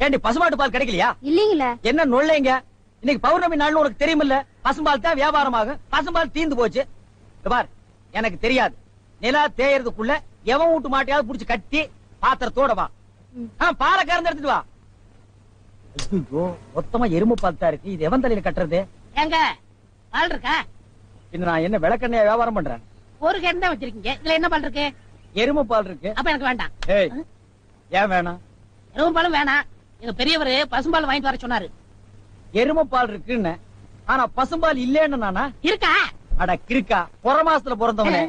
ஏண்டி பசுமாட்டு பால் கிடைக்கலையா? இல்லீங்களே. என்ன நொல்லைங்க? இன்னைக்கு பௌர்ணமி நாள்னு உனக்கு தெரியுமில்ல? பசும்பால் தான் வியாபாரமாகும். பசும்பால் தீந்து போச்சு. பார், எனக்கு தெரியாது. நிலா தேயறதுக்குள்ள எவன் வீட்டு மாட்டையாவது புடிச்சு கட்டி பாத்திரத்தோட வா. பாலை கறந்து எடுத்துட்டு வா. ஐயோ, மொத்தமா எருமை பால் தான் இருக்கு. இது எவன் தலையில கட்டுறது? எங்க பால் இருக்கா? இன்னும் நான் என்ன விளக்கெண்ணையா வியாபாரம் பண்றேன்? ஒரு கேன் தான் வச்சிருக்கீங்க. இதுல என்ன பால் இருக்கு? எருமை பால் இருக்கு. அப்ப எனக்கு வேண்டாம். ஏய், ஏன் வேணாம்? எருமை பாலும் வேணாம். எங்க பெரியவரு பசும்பால் வாங்கிட்டு வர சொன்னாரு. எருமை பால் இருக்குன்னு, ஆனா பசும்பால் இல்லேன்னு நானா? இருக்கா? அட கிறுக்கா, புற மாசத்துல பிறந்தவனே,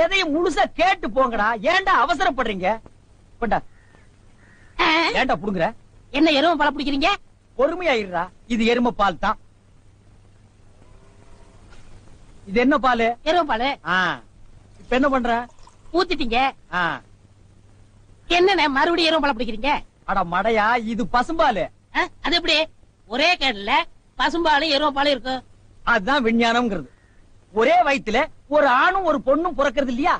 எதையும் முழுசா கேட்டு போங்கடா. ஏன்டா அவசரப்படுறீங்க? கொண்டா. ஏன்டா புடுங்குற? என்ன எருமை பால் பிடிக்கிறீங்க? பொறுமையாயிருடா. இது எருமை பால் தான். இது என்ன பால்? எருமை பால். இப்ப என்ன பண்ற? ஊத்திட்டீங்க. என்ன மறுபடியும் எருமை பால் பிடிக்கிறீங்க? அட மடையா, இது பசும்பால். அது எப்படி ஒரே கேன்ல பசும்பாலும் எருமை பாலும் இருக்கும்? அதுதான் விஞ்ஞானம்ங்கிறது. ஒரே வயித்துல ஒரு ஆணும் ஒரு பொண்ணும் பிறக்கிறது இல்லையா?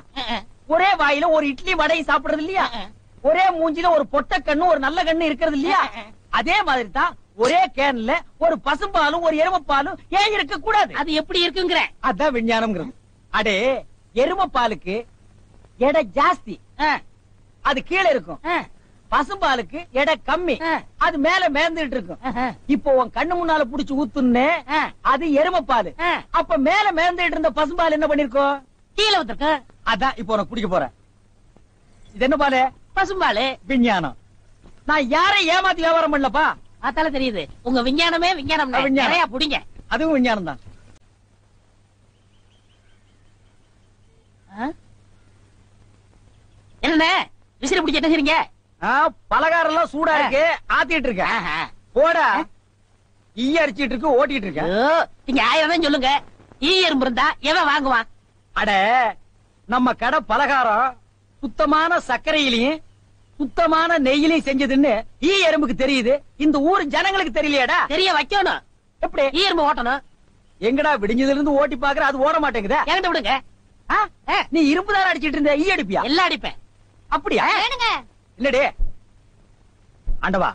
ஒரே வாயில ஒரு இட்லி வடை சாப்பிடுறது இல்லையா? ஒரே மூஞ்சில ஒரு பொட்ட கண்ணு ஒரு நல்ல கண்ணு இருக்கிறது இல்லையா? அதே மாதிரி தான் ஒரே கேன்ல ஒரு பசும்பாலும் ஒரு எருமைப்பாலும் ஏன் இருக்க கூடாது? அது எப்படி இருக்குங்கிற? அதான் விஞ்ஞானம்ங்கிறது. அடே, எருமைப்பாலுக்கு எடை ஜாஸ்தி, அது கீழே இருக்கும். பசும்பாலுக்கு எடை கம்மி, அது மேல மேந்துட்டு இருக்கும். இப்போ உன் கண்ணு முன்னால புடிச்சு ஊத்துன்னு, அது எருமைப்பால். அப்ப மேல மேந்துட்டு இருந்த பசும்பால் என்ன பண்ணிருக்கோம்? கீழே ஊத்திருக்க. அதான் இப்போ உனக்கு குடிக்க போறேன். இது என்ன பாலு? பசும்பாலு. விஞ்ஞானம். நான் யாரையும் ஏமாத்தி வியாபாரம் பண்ணலப்பா. அதால தெரியுது உங்க விஞ்ஞானமே விஞ்ஞானம். நிறைய புடிங்க. அதுவும் விஞ்ஞானம் தான். என்ன விசிறி பிடிச்ச என்ன செய்றீங்க? பலகாரம் எல்லாம் சூடா இருக்கு, ஆத்திட்டு இருக்கேன். போடா. ஈ அரிச்சிட்டு இருக்கு, ஓட்டிட்டு இருக்கேன். நீங்க 1000 தான் சொல்லுங்க. ஈ எறும்பு இருந்தா எவன் வாங்குவான்? அட, நம்ம கடை பலகாரம் சுத்தமான சர்க்கரையிலையும் சுத்தமான நெய்யிலையும் செஞ்சதுன்னு ஈ எறும்புக்கு தெரியுது. இந்த ஊர் ஜனங்களுக்கு தெரியலையாடா? தெரிய வைக்கணும். எப்படி? ஈ எறும்பு ஓட்டணும். எங்கடா விடிஞ்சதுல இருந்து ஓட்டி பாக்குற, அது ஓட மாட்டேங்குதா? என்கிட்ட விடுங்க. நீ இரும்பு தானே அடிச்சிட்டு இருந்த, ஈ அடிப்பியா? எல்லாம் அடிப்பேன். அப்படியா? இல்லடே ஆண்டவா,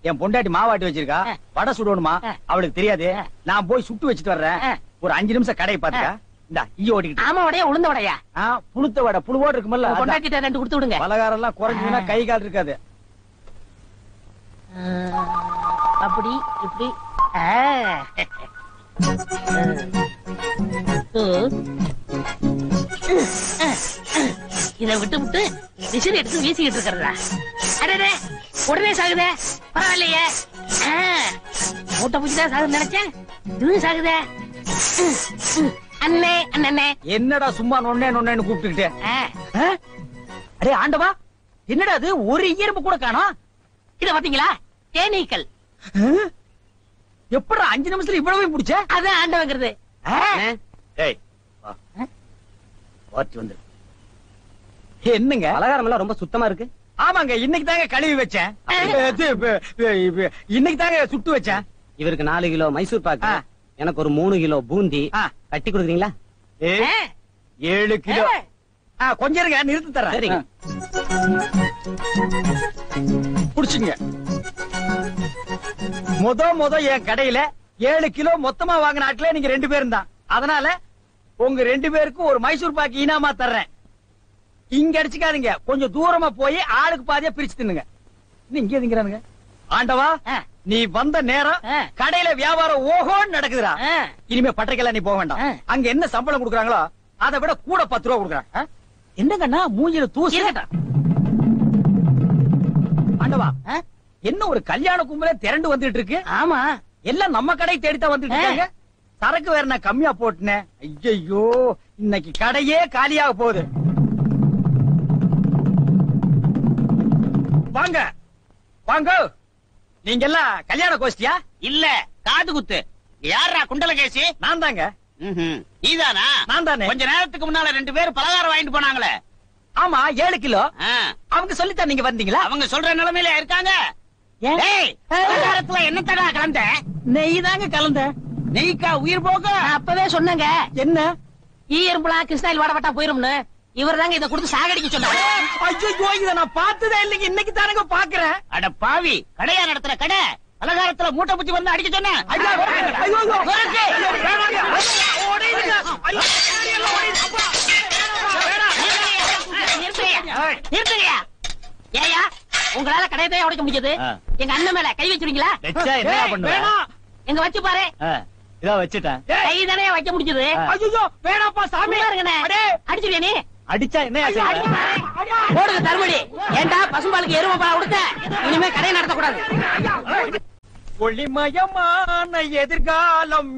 என் பொண்டாட்டி மாவாட்டி வச்சிருக்கா, வடை சுடணுமா? அவளுக்கு தெரியாது. நான் போய் சுட்டு வச்சுட்டு வர்றேன். ஒரு 5 நிமிஷம் கடையை பாத்துக்க. இந்த ஈ ஓட்டிக்கிட்டு. ஆமா, வடையா உளுந்த வடையா? புளுத்த வடை, புழுவோடு இருக்குமல்ல. பொண்டாட்டிட்ட 2 கொடுத்து விடுங்க. பலகாரம் எல்லாம் குறைஞ்சுனா கை கால் இருக்காது. அப்படி இப்படி. இதை விட்டு விட்டு விசிறி எடுத்து வீசிக்கிட்டு இருக்கிறதா? அடே, உடனே சாகுதே. பரவாயில்லையே, மூட்டை பூச்சிதான் சாகுது நினைச்சேன். இதுவும் சாகுதே. அண்ணே அண்ணே, என்னடா சும்மா நொண்ணே நொண்ணேன்னு கூப்பிட்டுக்கிட்டு? அடே ஆண்டவா, என்னடா அது? ஒரு இயற்பு கூட காணோம். இத பாத்தீங்களா? தேனீக்கள். எப்படா 5 நிமிஷத்துல இவ்வளவு பிடிச்ச? அதான் ஆண்டவங்கிறது. என்னங்க பலகாரம் எல்லாம் ரொம்ப சுத்தமா இருக்கு. ஆமாங்க, இன்னைக்கு தாங்க கழுவி வச்சேன். இன்னைக்கு தாங்க சுட்டு வச்சேன். இவருக்கு 4 கிலோ மைசூர் பாக்கு, எனக்கு ஒரு 3 கிலோ பூந்தி கட்டி கொடுக்குறீங்களா? 7 கிலோ. கொஞ்சம் இருங்க, நிறுத்தி தரேன். சரிங்க. புடிச்சுங்க. முத என் கடையில 7 கிலோ மொத்தமா வாங்கின ஆட்களே நீங்க 2 பேரும் தான். அதனால உங்க 2 பேருக்கும் ஒரு மைசூர் பாக்கு இனாமா தர்றேன். இங்க அடிச்சுக்காதீங்க, கொஞ்சம் தூரமா போய் ஆளுக்கு பாதியா பிரிச்சு தின்னுங்க. இங்க திங்கிறானுங்க. ஆண்டவா, நீ வந்த நேரம் கடையில வியாபாரம் ஓஹோன்னு நடக்குதுடா. இனிமே பட்டைக்கெல்லாம் நீ போக வேண்டாம். அங்க என்ன சம்பளம் கொடுக்குறாங்களோ அதை விட கூட 10 ரூபா கொடுக்குறாங்க. என்னங்கண்ணா மூஞ்சில தூசி? ஆண்டவா, என்ன ஒரு கல்யாண கும்பலே திரண்டு வந்துட்டு இருக்கு? ஆமா, எல்லாம் நம்ம கடை தேடித்தான் வந்துட்டு இருக்காங்க. சரக்கு வேற நான் கம்மியா போட்டுனேன். ஐயோ, இன்னைக்கு கடையே காலியாக போகுது. வாங்க வாங்க. நீங்க எல்லாம் கல்யாண கோஷ்டியா? இல்ல, காது குத்து. யாரா குண்டலகேசி? நான் தாங்க. நீதானா? நான் தானே. கொஞ்ச நேரத்துக்கு முன்னால 2 பேரும் பலகாரம் வாங்கிட்டு போனாங்களே. ஆமா, 7 கிலோ. அவங்க சொல்லித்தான் நீங்க வந்தீங்களா? அவங்க சொல்ற நிலைமையில இருக்காங்க. பலகாரத்துல என்ன தடா கலந்த? நெய் தாங்க கலந்த. நெய்க்கா உயிர் போக? அப்பவே சொன்னங்க. என்ன? ஈ எறும்புலாம் கிருஷ்ணாயில் வாட வட்டா போயிரும்னு. இவர் தாங்க இதை கொடுத்து சாகடிக்க சொன்னாரு. ஐயோ இத நான் பார்த்ததே இல்லைங்க, இன்னைக்கு தானங்க பாக்குறேன். அட பாவி, கடையா நடத்துற கடை பலகாரத்துல மூட்டை பூச்சி வந்து அடிக்க சொன்ன. ஐயோ ஐயோ ஓடிடுங்க. ஐயோ அப்பா நிறுத்துங்கயா. ஏயா உங்களால கடையத்தையே உடைக்க முடிஞ்சது, எங்க அண்ணன் மேல கை வச்சிருக்கீங்களா? என்ன பண்ணுவேன்? எங்க வச்சு பாரு. இதா வச்சுட்டேன். கை தானே வைக்க முடிஞ்சது. ஐயோ வேணாப்பா சாமி. அடிச்சிருவியா நீ? அடிச்சா என்ன போடுங்க தர்மடி. ஏண்டா பசும்பாலுக்கு எருமை பால் கொடுத்த? இனிமே கடையை நடத்தக்கூடாது. ஒளிமயமான எதிர்காலம்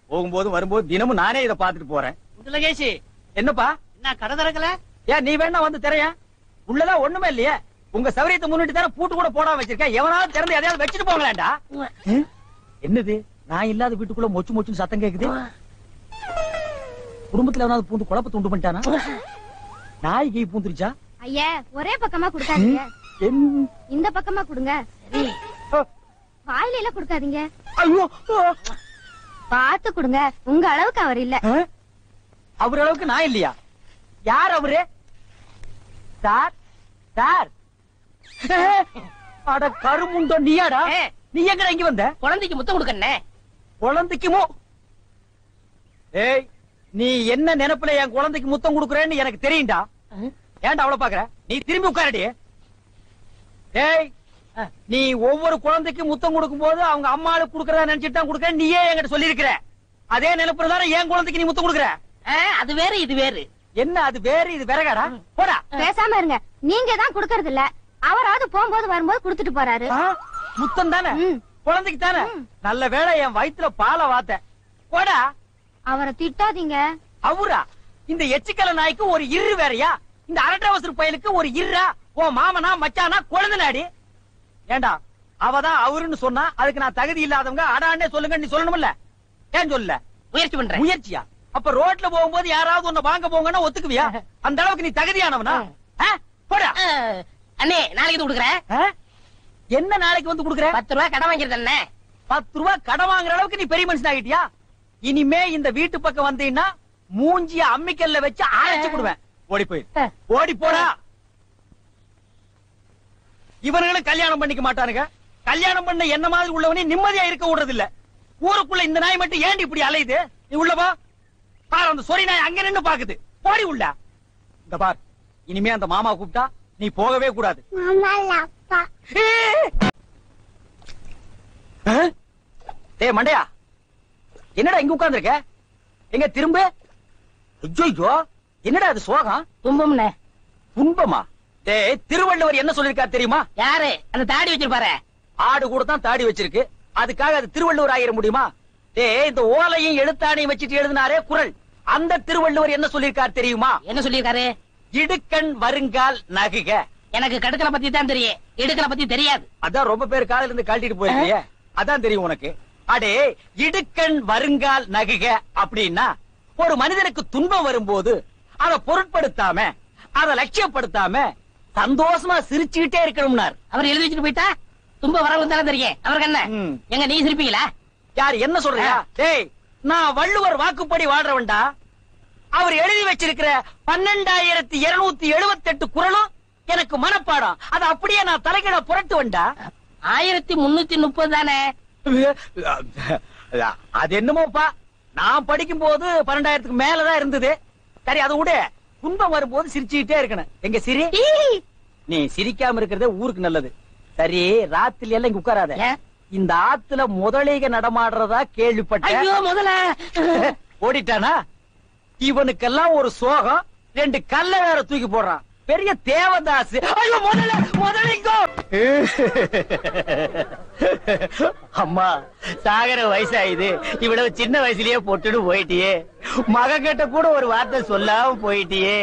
போகும்போது வரும்போது தினமும் நானே இதை பாத்துட்டு போறேன். குண்டலகேசி, என்னப்பா என்ன கடை திறக்கல? ஏன் நீ வேணா வந்து திரைய? உள்ளதான் ஒண்ணுமே இல்லையே. உங்க சௌரியத்தை முன்னிட்டு தானே பூட்டு கூட போடாம வச்சிருக்கேன். எவனாவது திறந்து எதையாவது வச்சுட்டு போங்களேன்டா. என்னது நான் இல்லாத வீட்டுக்குள்ள மொச்சு மொச்சுன்னு சத்தம் கேக்குது? குடும்பத்துல எவனாவது பூந்து குழப்பத்தை உண்டு பண்ணிட்டானா? நாய்க்கு பூந்துருச்சா? ஐயா ஒரே பக்கமா குடுக்காதீங்க, இந்த பக்கமா குடுங்க. வாயில எல்லாம் குடுக்காதீங்க, ஐயோ பாத்து குடுங்க. உங்க அளவுக்கு அவர் இல்ல. அவர் அளவுக்கு நான் இல்லையா? யார் அவரு? Sir sir. அட கருமுண்டோ நீயாடா? நீ எங்கடா இங்க வந்த? குழந்தைக்கு முத்தம் கொடுக்கண்ணே. குழந்தைக்குமோ? ஏய் நீ என்ன நினைப்புல என் குழந்தைக்கு முத்தம் கொடுக்கறேன்னு எனக்கு தெரியும்டா. ஏன்டா அவளை பாக்குற? நீ திரும்பி உட்காரடி. ஏய் நீ ஒவ்வொரு குழந்தைக்கு முத்தம் கொடுக்கும் போது அவங்க அம்மாளுக்கு கொடுக்கறதா நினைச்சிட்டு தான் கொடுக்கற. நீயே என்கிட்ட சொல்லி இருக்கிற. அதே நினைப்புல தானே என் குழந்தைக்கு நீ முத்தம் கொடுக்கற. அது வேற இது வேறு. என்ன அது வேறு இது வேறகாடா? போடா. பேசாம இருங்க. நீங்க தான் குடுக்கறது இல்ல, அவராவது போகும்போது வரும்போது குடுத்துட்டு போறாரு. முத்தம் தானே குழந்தைக்கு தானே? நல்ல வேளை என் வயித்துல பாலை வாத்த. போடா. அவரை திட்டாதீங்க. அவரா? இந்த எச்சிக்கல நாய்க்கு ஒரு இரு வேறையா? இந்த அரட்டவசர் பயலுக்கு ஒரு இருரா? ஓ மாமனா மச்சானா குழந்தைனாடி. ஏண்டா அவதான் அவருன்னு சொன்னா அதுக்கு நான் தகுதி இல்லாதவங்க அடான்னே சொல்லுங்க நீ சொல்லணும்ல? ஏன் சொல்ல? முயற்சி பண்றேன். முயற்சியா? அப்ப ரோட்ல போகும்போது யாராவது உன்னை வாங்க போங்கன்னா ஒத்துக்குவியா? அந்த அளவுக்கு நீ தகுதியானவனா? போடா. அண்ணே நாளைக்கு கொடுக்குறேன். என்ன நாளைக்கு வந்து கொடுக்குற? 10 ரூபாய் கடன் வாங்கிருந்த அண்ணே. 10 ரூபாய் கடன் வாங்குற அளவுக்கு நீ பெரிய மனுஷன் ஆகிட்டியா? இனிமே இந்த வீட்டு பக்கம் வந்தீங்கன்னா மூஞ்சிய அம்மிக்கல்ல வச்சு அரைச்சு விடுவேன். ஓடி போய் ஓடி போடா. இவர்களும் கல்யாணம் பண்ணிக்க மாட்டானுங்க. கல்யாணம் பண்ண என்ன மாதிரி உள்ளவனே நிம்மதியா இருக்க விடுறது இல்ல. ஊருக்குள்ள இந்த நாய் மட்டும் ஏண்டி இப்படி அலையுது? நீ உள்ளவா பாரு. அந்த சொறி நாய் அங்க நின்னு பாக்குது. போடி உள்ள. இந்த பார், இனிமே அந்த மாமா கூப்பிட்டா நீ போகவே கூடாது. டேய் மண்டையா, என்னடா இங்க உட்கார்ந்திருக்க? எங்க திரும்ப? ஐயோ என்னடா அது சோகம்? துன்பம்னே. துன்பமா? டேய் திருவள்ளுவர் என்ன சொல்லிருக்காரு தெரியுமா? யாரு? அந்த தாடி வச்சிருப்பாரு. ஆடு கூட தான் தாடி வச்சிருக்கு, அதுக்காக அது திருவள்ளுவர் ஆயிர முடியுமா? டேய் இந்த ஓலையும் எழுத்தாணையும் வச்சுட்டு எழுதினாரே குறள், அந்த திருவள்ளுவர் என்ன சொல்லிருக்காரு தெரியுமா? என்ன சொல்லிருக்காரு? இடுக்கண் வருங்கால் நகுக. எனக்கு கடுக்கலை பத்தி தான் தெரியும், இடுக்கலை பத்தி தெரியாது. அதான் ரொம்ப பேர் காலையில இருந்து கழட்டிட்டு போயிருக்கீங்க, அதான் தெரியும் உனக்கு. அடே இடுக்கண் வருங்கால் நகுக அப்படின்னா ஒரு மனிதனுக்கு துன்பம் வரும்போது அதை பொருட்படுத்தாம அதை லட்சியப்படுத்தாம சந்தோஷமா சிரிச்சுக்கிட்டே இருக்கணும்னார். அவர் எழுதி வச்சுட்டு போயிட்டா துன்பம் வரவும் தானே தெரியும். அவருக்கு என்ன? எங்க நீ சிரிப்பீங்களா? யார் என்ன சொல்றியா? டேய் நான் வள்ளுவர் வாக்குப்படி வாழ்றவன்டா. அவர் எழுதி வச்சிருக்கிற 12,278 குறளும் எனக்கு மனப்பாடம். அது அப்படியே நான் தலைகீழ புரட்டுவன்டா. 1330 தானே? அது என்னமோப்பா, நான் படிக்கும் போது 12,000க்கு மேலதான் இருந்தது. சரி அதை விட, துன்பம் வரும்போது சிரிச்சுக்கிட்டே இருக்கணும். எங்க சிரி? நீ சிரிக்காம இருக்கிறதே ஊருக்கு நல்லது. சரி ராத்திரி எல்லாம் இங்க உட்காராத. இந்த ஆத்துல முதலீக நடமாடுறதா கேள்விப்பட்டேன். ஐயோ முதல்ல ஓடிட்டானா? இவனுக்கெல்லாம் ஒரு சோகம், 2 கல்ல வேற தூக்கி போடுறான். பெரிய தேவதாஸ். ஐயோ முதலிங்கோ. அம்மா சாகர வயசாயுது, இவ்வளவு சின்ன வயசுலயே பொட்டுன்னு போயிட்டியே. மகன் கிட்ட கூட ஒரு வார்த்தை சொல்லாம போயிட்டியே.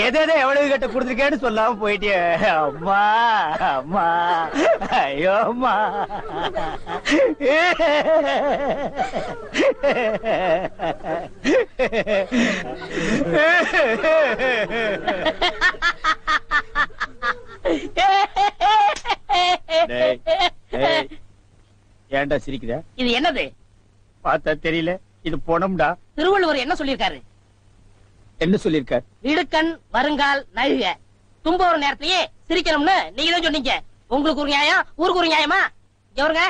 எதை எவ்வளவு கிட்ட கொடுத்துருக்கேன்னு சொல்லாம போயிட்டியே. அம்மா அம்மா ஐயோ அம்மா. ஏன்டா சிரிக்கிற? இது என்னது? பார்த்தா தெரியல, இது பொணம்டா. திருவள்ளுவர் என்ன சொல்லிருக்காரு? என்ன சொல்லிருக்க? இடுக்கண் வருங்கால் நழுக தும்ப ஒரு நேரத்திலேயே சிரிக்கணும்னு நீங்க தான் சொன்னீங்க. உங்களுக்கு ஒரு நியாயம், ஊருக்கு ஒரு நியாயமா? எவருங்க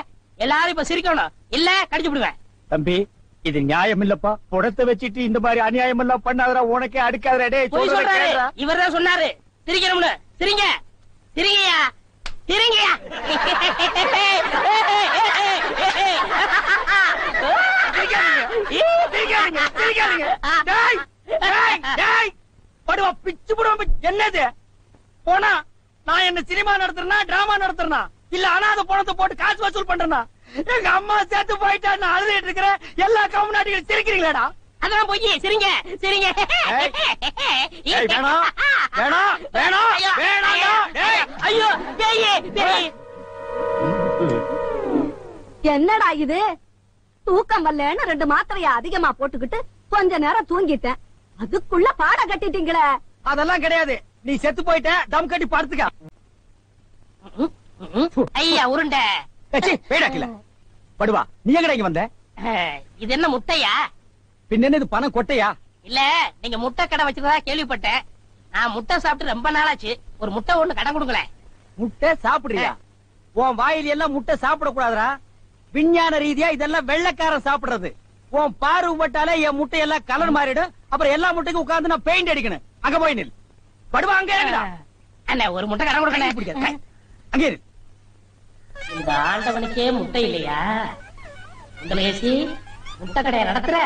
எல்லாரும் இப்ப சிரிக்கணும், இல்ல கடிச்சு விடுவேன். தம்பி, இது நியாயம் இல்லப்பா. புடத்தை வச்சிட்டு இந்த மாதிரி அநியாயம் எல்லாம் பண்ணாதடா, உனக்கே அடுக்காதடா. டேய் போய் சொல்றத சொல்றாரு, கேளுடா. இவர்தான் சொன்னாரு சிரிக்கணும்னு. சிரிங்க சிரிங்கயா சிரிங்கயா. சிரிக்காதீங்க, சிரிக்காதீங்க. டேய், டேய், டேய். படுவா, பிச்சு புடுவா. என்னது போனா? நான் என்ன சினிமா நடத்துறேனா டிராமா நடத்துறேனா இல்ல அனாத பணத்தை போட்டு காசு வசூல் பண்றேனா? எங்க அம்மா சேர்த்து போயிட்டா நான் அழுதுட்டு இருக்கிறேன். எல்லா கம்முனாட்டிகளும் சிரிக்கிறீங்களாடா? அதான் போய் சிரிங்க சிரிங்க. ஏய், வேணாம் வேணாம் வேணாம் வேணாம்டா. டேய், ஐயோ பேயே பேய். என்னடா இது? தூக்கம் வரலன்னு 2 மாத்திரைய அதிகமா போட்டுக்கிட்டு கொஞ்ச நேரம் தூங்கிட்டேன். அதுக்குள்ள பாட கட்டிட்டீங்களே. அதெல்லாம் கிடையாது. நீ செத்து போயிட்ட, தம் கட்டி படுத்துக்க. ஐயா உருண்டை. பேடாக்கல படுவா. நீ எங்கடா இங்க வந்த? இது என்ன முட்டையா? பின்ன என்ன இது பணம் கொட்டையா? இல்ல, நீங்க முட்டை கடை வச்சிருந்தா கேள்விப்பட்டேன். நான் முட்டை சாப்பிட்டு ரொம்ப நாளாச்சு. ஒரு முட்டை ஒண்ணு கடன் கொடுங்களேன். முட்டை சாப்பிடுறியா? உன் வாயில எல்லாம் முட்டை சாப்பிட கூடாதுடா. விஞ்ஞான ரீதியா இதெல்லாம் வெள்ளைக்காரன் சாப்பிடுறது. உன் பார்வை பட்டாலே என் முட்டையெல்லாம் கலர் மாறிடும். அப்புறம் எல்லா முட்டைக்கும் உட்கார்ந்து நான் பெயிண்ட் அடிக்கணும். அங்க போய் நில். படுவா, அங்க இறங்குடா. அண்ணே ஒரு முட்டை கடன் கொடுக்கணும். பிடிக்காது. அங்கே இரு. இந்த ஆண்டவனுக்கே முட்டை இல்லையா? உங்களை ஏசி முட்டை கடையை நடத்துற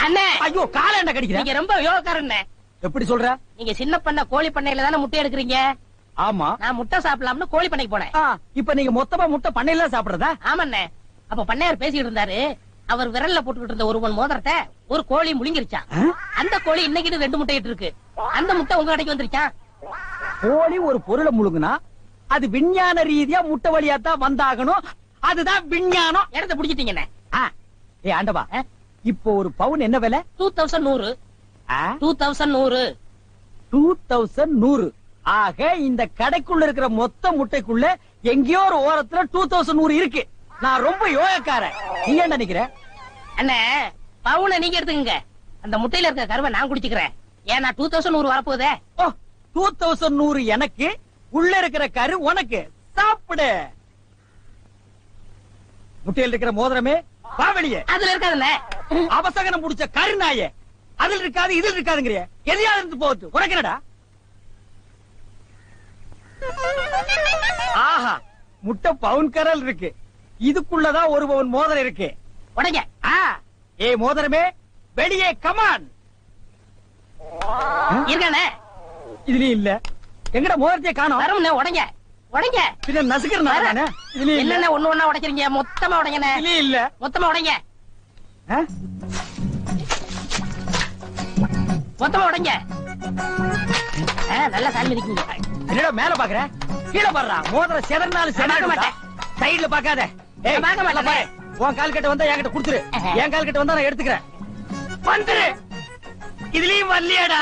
அண்ணே. ஐயோ, கால என்ன கடிக்கிற? நீங்க ரொம்ப யோகக்காரன். எப்படி சொல்ற? நீங்க சின்ன பண்ண கோழி பண்ணையில தானே முட்டை எடுக்கிறீங்க. ஆமா. நான் முட்டை சாப்பிடலாம்னு கோழி பண்ணைக்கு போனேன். இப்ப நீங்க மொத்தமா முட்டை பண்ணையில சாப்பிடுறதா? ஆமாண்ணே. அப்ப பண்ணையார் பேசிட்டு இருந்தாரு. அவர் விரல்ல போட்டுக்கிட்டு இருந்த ஒரு மோதிரத்தை ஒரு கோழி முழுங்கிருச்சான். அந்த கோழி இன்னைக்கு 2 முட்டையிட்டு இருக்கு. அந்த முட்டை உங்க கடைக்கு வந்துருச்சான். கோழி ஒரு பொருளை முழுங்குனா அது விஞ்ஞான ரீதியா முட்டை வழியா தான் வந்தாகணும். அதுதான் விஞ்ஞானம். இடத்த புடிச்சிட்டீங்கண்ணே. ஏ ஆண்டவா, இப்போ ஒரு பவுன் என்ன விலை? 2100. 2100. 2100. ஆக இந்த கடைக்குள்ள இருக்கிற மொத்த முட்டைக்குள்ள எங்கேயோ ஒரு ஓரத்துல 2100 இருக்கு. நான் ரொம்ப யோகக்காரன். நீ என்ன நினைக்கிற? அண்ணே, பவுனை நீங்க எடுத்துக்கங்க. அந்த முட்டையில இருக்க கருவை நான் குடிச்சுக்கிறேன். ஏன்னா 2100 வரப்போதே. 2100 எனக்கு, உள்ள இருக்கிற கரு உனக்கு. சாப்பிடு. முட்டையில் இருக்கிற மோதிரமே வா வெளியே. அதுல இருக்காதுண்ணே. அவசகனம் முடிச்ச கருநாயே. அதில் இருக்காது இதில் இருக்காதுங்கிறிய. எதையாவது இருந்து போகுது. உனக்கு என்னடா? ஆஹா, முட்டை பவுன் கரல் இருக்கு. இதுக்குள்ளதான் ஒரு பவுன் மோதிரம் இருக்கு. உடைங்க. ஏ மோதிரமே வெளியே கமான். இருக்கானே. இதுலயும் இல்ல. எங்கட மோதிரத்தை காணோம். வரும்ண்ணே. உடைங்க உடைங்க. பின்ன நசுக்கிறேன். இதுலயும் இல்ல. என்னென்ன ஒண்ணு ஒண்ணா உடைக்கிறீங்க? மொத்தமா உடைங்கண்ணே. இதுலயும் இல்ல. மொத்தமா உடைங்க. மொத்தமா உடைங்க. நல்லா சாமி இருக்கீங்க. என்னடா மேல பாக்குற? கீழே பாடுறா. மோதிரம் செதறினாலும் செதற மாட்டேன். சைடுல பாக்காத. ஏய், பார்க்க மாட்டேன். உன் கால் கட்ட வந்தா என்கிட்ட குடுத்துரு. என் கால் கட்ட வந்தா நான் எடுத்துக்கிறேன். வந்துரு. இதுலயும் வரலையாடா?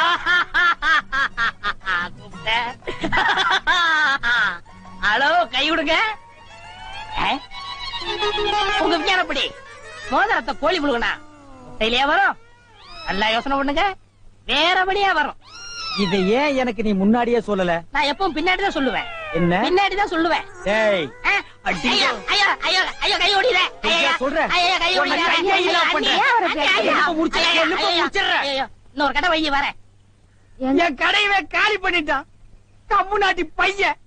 ஹலோ, கை விடுங்க. உங்க விஞ்ஞானப்படி மோதிரத்தை கோழி முழுகனா முட்டையிலேயே வரும். நல்லா யோசனை பண்ணுங்க. வேறபடியா வரும். இதை ஏன் எனக்கு நீ முன்னாடியே சொல்லல? நான் எப்பவும் பின்னாடிதான் சொல்லுவேன். என்ன? பின்னாடிதான் சொல்லுவேன். ஏய், ஐயோ ஐயோ ஐயோ ஐயோ, கை ஓடிற. ஐயா சொல்றேன். ஐயோ, கை ஓடிற. இன்னொரு கடை வைய வரேன். என் கடையவே காலி பண்ணிட்டான். கம்முனாட்டி பையன்.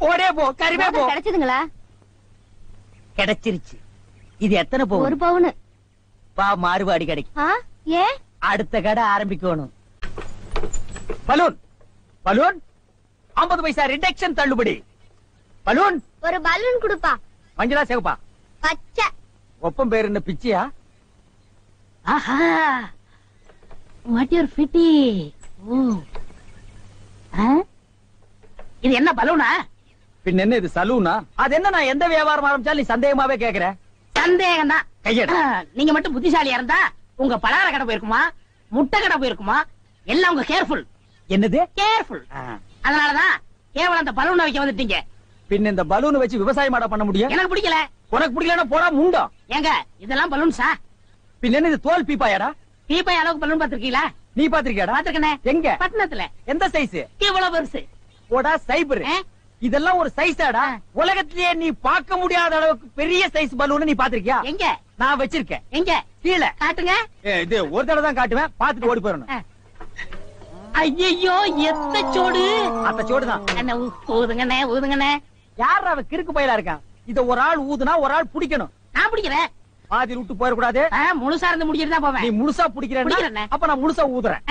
ஓடே போ, கறிவே போ. கிடைச்சதுங்களா? கிடைச்சிருச்சு. இது எத்தனை பவுன்? 1 பவுன். வா, மாறுபாடி கடைக்கு. ஏன்? அடுத்த கடை ஆரம்பிக்கணும். பலூன் பலூன் 50 பைசா ரிடக்ஷன் தள்ளுபடி. பலூன் ஒரு பலூன் கொடுப்பா. மஞ்சளா சிவப்பா? பச்சை. ஒப்பம் பேரு என்ன பிச்சியா? ஆஹா, வாட் யூர் ஃபிட்டி. இது என்ன பலூனா? பின்ன என்ன இது சலூனா? அது என்ன, நான் எந்த வியாபாரம் ஆரம்பிச்சாலும் நீ சந்தேகமாவே கேக்குற. சந்தேகம் தான். கையெடு. நீங்க மட்டும் புத்திசாலியா இருந்தா உங்க பலகார கடை போயிருக்குமா, முட்டை கடை போயிருக்குமா. எல்லாம் உங்க கேர்ஃபுல். என்னது கேர்ஃபுல்? அதனாலதான் கேவலம் அந்த பலூனை வைக்க வந்துட்டீங்க. பின்ன இந்த பலூன் வச்சு விவசாயம் பண்ண முடியும்? எனக்கு பிடிக்கல. உனக்கு பிடிக்கலன்னா போடா முண்டம். ஏங்க, இதெல்லாம் பலூன்ஸா? பின்ன என்ன இது தோல் பீப்பாயாடா? தீபாய் அளவுக்கு பலூன் பாத்திருக்கீங்களா? நீ பாத்திருக்கியாடா? பாத்திருக்கனே. எங்க? பட்டணத்துல. எந்த சைஸ்? இவ்வளவு பெருசு. போடா சைபர். இதெல்லாம் ஒரு சைஸாடா? உலகத்திலேயே நீ பார்க்க முடியாத அளவுக்கு பெரிய சைஸ் பலூன் நீ பாத்திருக்கியா? எங்க? நான் வச்சிருக்கேன். எங்க? கீழே காட்டுங்க. இது ஒரு தடவை தான் காட்டுவேன், பாத்துட்டு ஓடி போயிடணும். ஐயோ எத்த சோடு. அந்த சோடுதான். என்ன ஊதுங்கண்ணே ஊதுங்கண்ணே. யார் அவ கிறுக்கு பயிலா இருக்கான்? இத ஒரு ஆள் ஊதுனா ஒரு ஆள் பிடிக்கணும். நான் பிடிக்கிறேன். பாதி விட்டு போயிடக்கூடாது. முழுசா இருந்து முடிச்சிட்டு தான் போவேன். நீ முழுசா பிடிக்கிறேன்னா பிடிக்கிறேண்ணே. அப்ப நான் முழுசா ஊதுறேன்.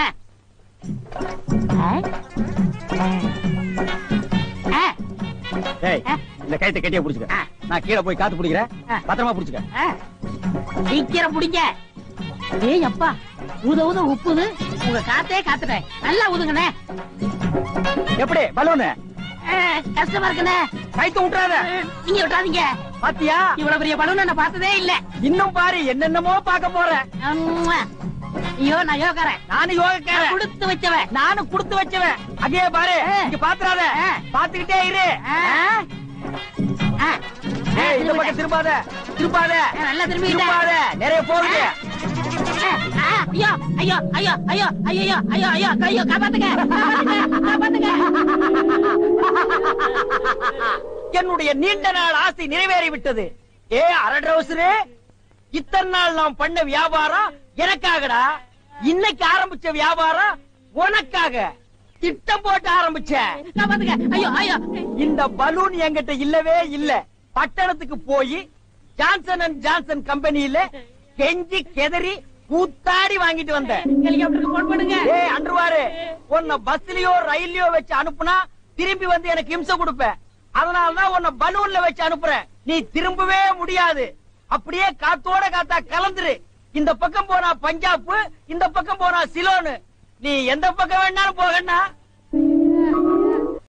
டேய், இந்த கயித்தை கட்டியா புடிச்சுக்க. நான் கீழே போய் காத்து பிடிக்கிறேன். பத்திரமா புடிச்சுக்க. சீக்கிரம் பிடிங்க. ஏய் அப்பா, ஊத ஊத உப்புது. உங்க காத்தே காத்துட்டேன். நல்லா ஊதுங்கண்ணே. எப்படி பலூனு? கஷ்டமா இருக்குண்ணே. கைத்த விட்டுறாத. நீங்க விட்டாதீங்க. பாத்தியா? இவ்வளவு பெரிய பலூன் நான் பார்த்ததே இல்ல. இன்னும் பாரு, என்னென்னமோ பார்க்க போறேன். ஐயோ நான் யோகாரன். நானும் யோகக்காரன். கொடுத்து வச்சவன். நானும் கொடுத்து வச்சவன். அதே பாரு, இங்க பாத்துறாத. பாத்துக்கிட்டே இரு. ஏய், இந்த பக்கம் திரும்பாத. திரும்பாத. நல்லா திரும்பி நிறைய போகுது. ஐயோ ஐயோ ஐயோ ஐயோ ஐயோ ஐயோ ஐயோ ஐயோ காப்பாத்துங்க காப்பாத்துங்க. என்னுடைய நீண்ட நாள் ஆசை நிறைவேறி விட்டது. ஏ அரட்ரவுசரு, இத்தனை நாள் நாம் பண்ண வியாபாரம் எனக்காகடா. இன்னைக்கு ஆரம்பிச்ச வியாபாரம் உனக்காக. திட்டம் போட்டு ஆரம்பிச்ச. காப்பாத்துங்க. ஐயோ ஐயோ. இந்த பலூன் என்கிட்ட இல்லவே இல்ல. பட்டணத்துக்கு போய் ஜான்சன் அண்ட் ஜான்சன் கம்பெனியில கெஞ்சி கெதறி கூத்தாடி வாங்கிட்டு வந்தேன். ஹெலிகாப்டருக்கு போன் பண்ணுங்க. ஏய் அன்றுவாரு, உன்னை பஸ்லயோ ரயில்லயோ வச்சு அனுப்புனா திரும்பி வந்து எனக்கு இம்சை கொடுப்பேன். அதனாலதான் உன்னை பலூன்ல வச்சு அனுப்புறேன். நீ திரும்பவே முடியாது. அப்படியே காத்தோட காத்தா கலந்துரு. இந்த பக்கம் போனா பஞ்சாப், இந்த பக்கம் போனா சிலோனு. நீ எந்த பக்கம் வேணாலும் போகண்ணா.